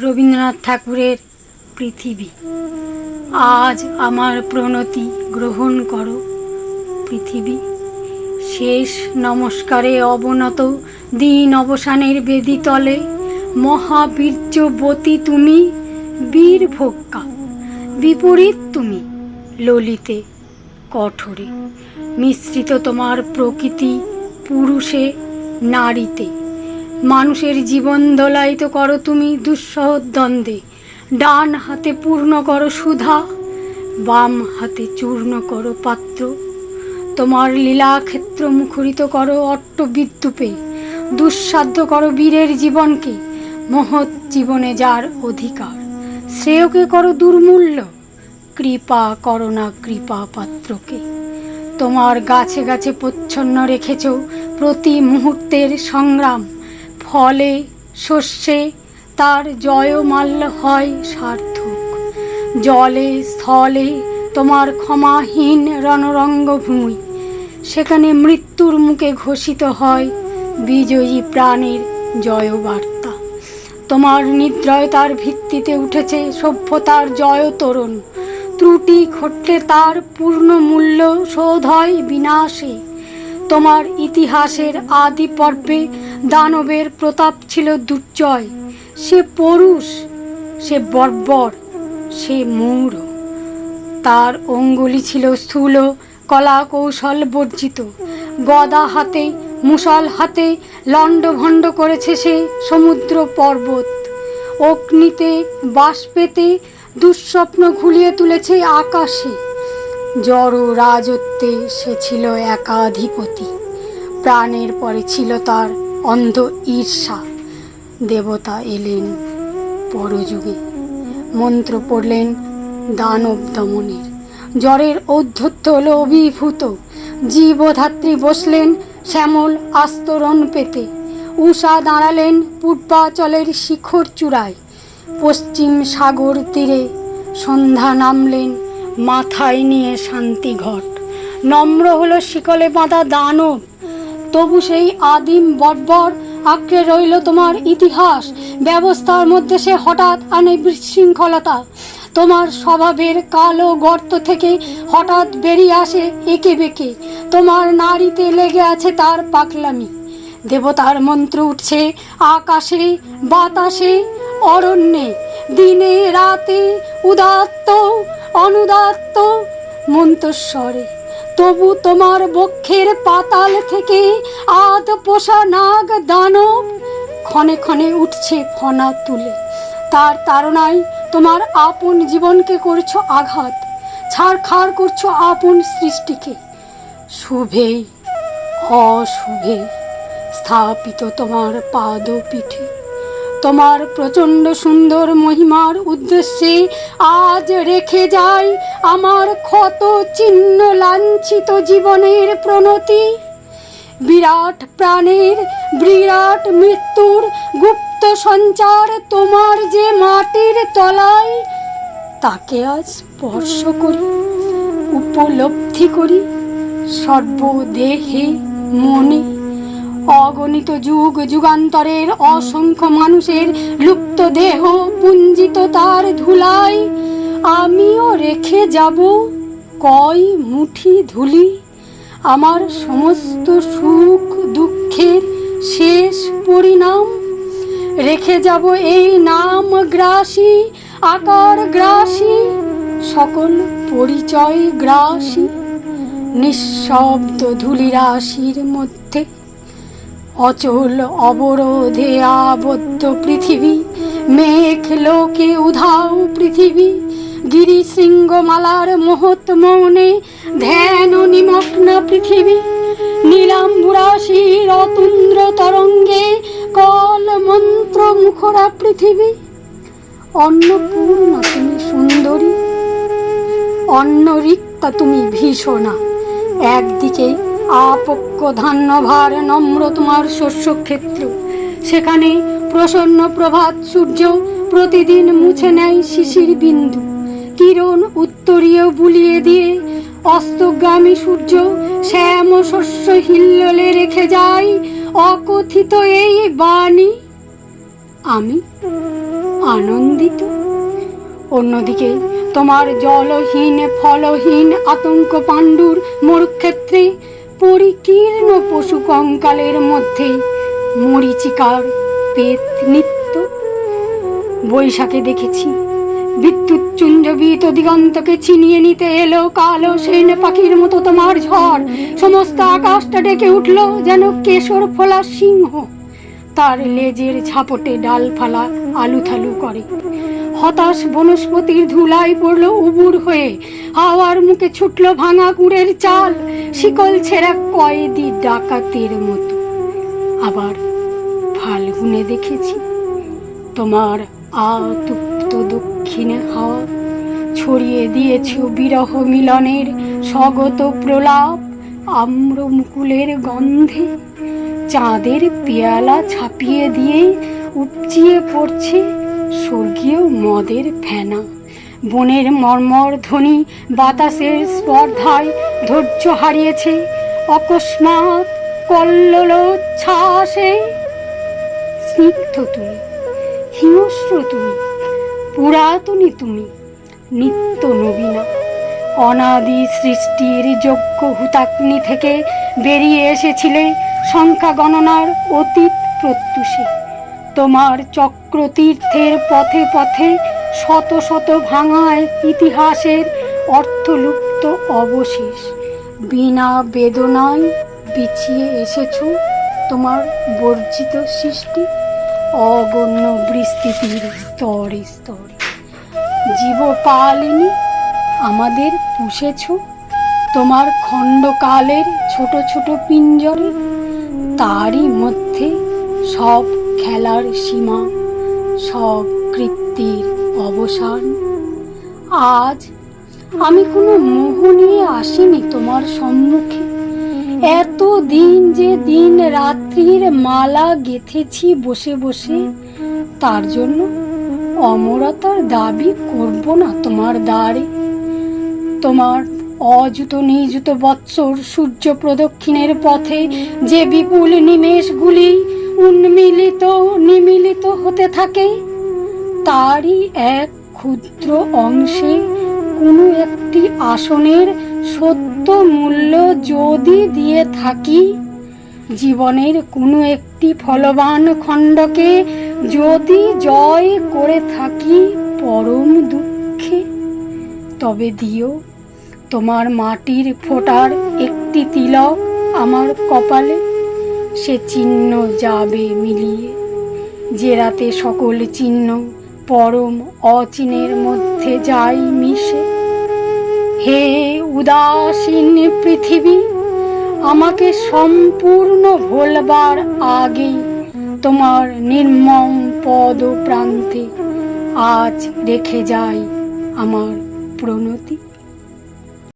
রবীন্দ্রনাথ ঠাকুরের পৃথিবী। আজ আমার প্রণতি গ্রহণ করো পৃথিবী। শেষ নমস্কারে অবনত দিন অবসানের বেদিতলে, মহাবীর্যবতী তুমি, বীরভোক্কা বিপরীত তুমি, ললিতে কঠোরে মিশ্রিত তোমার প্রকৃতি পুরুষে নারীতে। মানুষের জীবন দোলায়িত করো তুমি দুঃসহ দ্বন্দ্বে, ডান হাতে পূর্ণ করো সুধা, বাম হাতে চূর্ণ করো পাত্র। তোমার লীলাক্ষেত্র মুখরিত করো অট্টবিদ্যুপে, দুঃসাধ্য করো বীরের জীবনকে, মহৎ জীবনে যার অধিকার। শ্রেয়কে করো দুর্মূল্য, কৃপা করো না কৃপা পাত্রকে। তোমার গাছে গাছে প্রচ্ছন্ন রেখেছ প্রতি মুহূর্তের সংগ্রাম, ফলে শস্যে তার জয়মাল্য হয় সার্থক। জলে স্থলে তোমার ক্ষমাহীন রণরঙ্গভূমি, সেখানে মৃত্যুর মুখে ঘোষিত হয় বিজয়ী প্রাণের জয়বার্তা। তোমার নির্দয়তার ভিত্তিতে উঠেছে সভ্যতার জয়তরণ, ত্রুটি ঘটলে তার পূর্ণ মূল্য শোধ হয় বিনাশে। তোমার ইতিহাসের আদি পর্বে দানবের প্রতাপ ছিল দুর্জয়, সে পরুষ, সে বর্বর, সে মূঢ়। তার অঙ্গুলি ছিল স্থূল, কলা কৌশল বর্জিত। গদা হাতে মুষল হাতে লণ্ডভণ্ড করেছে সে সমুদ্র পর্বত। অগ্নিতে বাষ্পেতে দুঃস্বপ্ন ঘুলিয়ে তুলেছে আকাশে। জড় রাজত্বে সে ছিল একাধিপতি, প্রাণের পরে ছিল তার অন্ধ ঈর্ষা। দেবতা এলেন পরযুগে, মন্ত্র পড়লেন দানব দমনের। জ্বরের ঔদ্ধত্য হল অভিভূত, জীবধাত্রী বসলেন শ্যামল আস্তরণ পেতে। উষা দাঁড়ালেন পূর্বাচলের শিখর চূড়ায়, পশ্চিম সাগর তীরে সন্ধ্যা নামলেন মাথায় নিয়ে শান্তিঘট। নম্র হলো শিকলে বাঁধা দানব, তবু সেই আদিম বর্বর আঁকড়ে রইল তোমার ইতিহাস ব্যবস্থার মধ্যে। সে হঠাৎ আনে বিশৃঙ্খলতা, তোমার স্বভাবের কালো গর্ত থেকে হঠাৎ বেরিয়ে আসে এঁকে বেঁকে। তোমার নারীতে লেগে আছে তার পাগলামি। দেবতার মন্ত্র উঠছে আকাশে বাতাসে অরণ্যে, দিনে রাতে উদাত্ত অনুদাত্ত মন্ত্রস্বরে। তবু তোমার বক্ষের পাতাল থেকে আধ পোষা নাগ দানব ক্ষণে ক্ষণে উঠছে ফনা তুলে। তার তাড়নায় তোমার আপন জীবনকে করছো আঘাত, ছাড়খাড় করছো আপন সৃষ্টিকে। শুভে অশুভে স্থাপিত তোমার পাদপীঠে, তোমার প্রচণ্ড সুন্দর মহিমার উদ্দেশ্যে আজ রেখে যাই আমার ক্ষত চিহ্ন লাঞ্ছিত জীবনের প্রণতি। বিরাট প্রাণের বিরাট মৃত্যুর গুপ্ত সঞ্চার তোমার যে মাটির তলায়, তাকে আজ স্পর্শ করি, উপলব্ধি করি সর্বদেহে মনে। অগণিত যুগ যুগান্তরের অসংখ্য মানুষের লুপ্ত দেহ পুঞ্জিত তার ধুলায় আমিও রেখে যাব কয় মুঠি ধুলি। আমার সমস্ত সুখ দুঃখের শেষ পরিণাম রেখে যাব এই নাম গ্রাসী আকার গ্রাসী সকল পরিচয় গ্রাসী নিঃশব্দ ধূলিরাশির মধ্যে। অচল অবরোধে আবদ্ধ পৃথিবী, মেঘ লোকে উধাও পৃথিবী। গিরি শৃঙ্গমালার মহৎ মৌনে ধ্যান নিমগ্ন পৃথিবী। নীলাম্বুরাশির অতুন্দ্র তরঙ্গে কল মন্ত্র মুখরা পৃথিবী। অন্নপূর্ণা তুমি সুন্দরী, অন্নরিক্তা তুমি ভীষণা। একদিকে আপক্ষ ধান্যভার নম্র তোমার শস্যক্ষেত্র, সেখানে প্রসন্ন প্রভাত সূর্য প্রতিদিন মুছে নেয় শিশির বিন্দু। কিরণ উত্তরীয় বুলিয়ে দিয়ে অস্তগামী সূর্য শ্যাম শস্য হিল্লোলে রেখে যায় অকথিত এই বাণী, আমি আনন্দিত। অন্যদিকে তোমার জলহীন ফলহীন আতঙ্ক পাণ্ডুর মরুক্ষেত্রে পরিকীর্ণ পশু কঙ্কালের মধ্যে মরীচিকার পেত নিত্য। বৈশাখে দেখেছি বিদ্যুৎ চুঞ্জবিত দিগন্তকে ছিনিয়ে নিতে এলো কালো সেন পাখির মতো তোমার ঝড়। সমস্ত আকাশটা ডেকে উঠল যেন কেশর ফোলা সিংহ, তার লেজের ঝাপটে ডালফালা আলুথালু করে। হতাশ বনস্পতির ধুলায় পড়ল উবুর হয়ে, হাওয়ার মুখে ছুটল ভাঙা গুড়ের চাল, শিকল ছেঁড়া কয়েদি ডাকাতের মতো। আবার ফাল্গুনে দেখেছি তোমার আতপ্ত দক্ষিণে হাওয়া ছড়িয়ে দিয়েছ বিরহ মিলনের স্বগত প্রলাপ আম্র মুকুলের গন্ধে। চাঁদের পেয়ালা ছাপিয়ে দিয়ে উপচিয়ে পড়ছে স্বর্গীয় মদের ফেনা। বনের মর্মর ধ্বনি বাতাসের স্পর্ধায় ধৈর্য হারিয়েছে। অকস্মাৎ কল্লোলোচ্ছ্বাসে স্নিগ্ধ তুমি, হিংস্র তুমি, পুরাতনী তুমি, নিত্য নবীনা। অনাদি সৃষ্টির যজ্ঞ হুতাগ্নি থেকে বেরিয়ে এসেছিলে সংখ্যা গণনার অতীত প্রত্যুষে। তোমার চক্রতীর্থের পথে পথে শত শত ভাঙায় ইতিহাসের অর্থলুপ্ত অবশেষ। বিনা বেদনায় বিছিয়ে এসেছ তোমার বর্জিত সৃষ্টি অগণ্য বিস্তৃতির স্তরে স্তরে। জীবপালিনী আমাদের পুষেছ তোমার খণ্ডকালের ছোট ছোট পিঞ্জরে। তারই মধ্যে সব খেলার সীমা, সব কৃত্যের অবসান। আজ আমি কোনো মোহ নিয়ে আসিনি তোমার সম্মুখে। এত দিন যে দিন রাত্রির মালা গেঁথেছি বসে বসে, তার জন্য অমরতার দাবি করব না তোমার দ্বারে। তোমার অযুত নিযুত বৎসর সূর্য প্রদক্ষিণের পথে যে বিপুল নিমেষগুলি উন্মিলিত নিমিলিত হতে থাকে, তারই এক ক্ষুদ্র অংশে কোনো একটি আসনের সত্য মূল্য যদি দিয়ে থাকি, জীবনের কোনো একটি ফলবান খণ্ডকে যদি জয় করে থাকি পরম দুঃখে, তবে দিও তোমার মাটির ফোঁটার একটি তিলক আমার কপালে। সে চিহ্ন যাবে মিলিয়ে, যে রাতে সকল চিহ্ন পরম অচিনের মধ্যে যায় মিশে। হে উদাসীন পৃথিবী, আমাকে সম্পূর্ণ ভোলবার আগেই তোমার নির্মম পদ প্রান্তে আজ রেখে যাই আমার প্রণতি।